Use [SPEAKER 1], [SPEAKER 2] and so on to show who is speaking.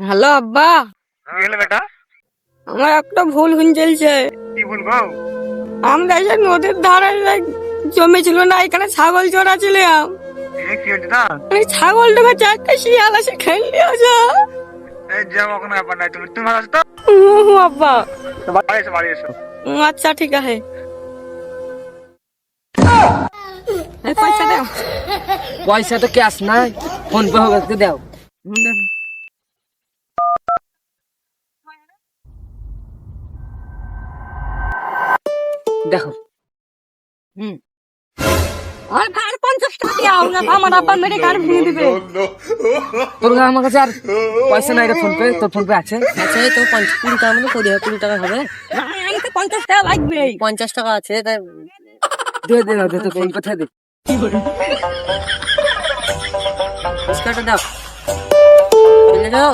[SPEAKER 1] Hello আব্বা,
[SPEAKER 2] কি হলো বেটা?
[SPEAKER 1] আমার একটা ভুল হয়ে চলছে।
[SPEAKER 2] কি ভুল গো?
[SPEAKER 1] আমরা এই যে নদীর ধারে যে জমি ছিল না, এখানে ছাগল চড়া ছিলাম।
[SPEAKER 2] কি হয়েছে না?
[SPEAKER 1] এই ছাগলটাকে চারটে শিয়াল আসে খেয়ে নিয়েছে।
[SPEAKER 2] এই যাও, কোনো ব্যাপার নাই। তুমি ভালো আছো তো?
[SPEAKER 1] আব্বা,
[SPEAKER 2] তো বাড়ি এসো, বাড়ি এসো।
[SPEAKER 1] আচ্ছা ঠিক আছে। এই পয়সা দাও।
[SPEAKER 3] পয়সা তো ক্যাশ নাই, ফোন পে হবে, দাও। দেখো
[SPEAKER 1] আর কার 50 টাকা দাও না, আমার আব্বা মেরে কার ভেঙে দিবে।
[SPEAKER 3] তোর আমার কাছে আর পয়সা নাই রে, ফোন পে। তোর ফোন পে আছে?
[SPEAKER 4] আচ্ছা এই তো 20 টাকা মানে 20 টাকা হবে।
[SPEAKER 1] না, এই তো 50 টাকা লাগবে।
[SPEAKER 4] 50 টাকা আছে তাই
[SPEAKER 3] দে দে দে, তোর ফোন পে থেকে দে।
[SPEAKER 4] স্কার্টটা দাও। চলে যাও।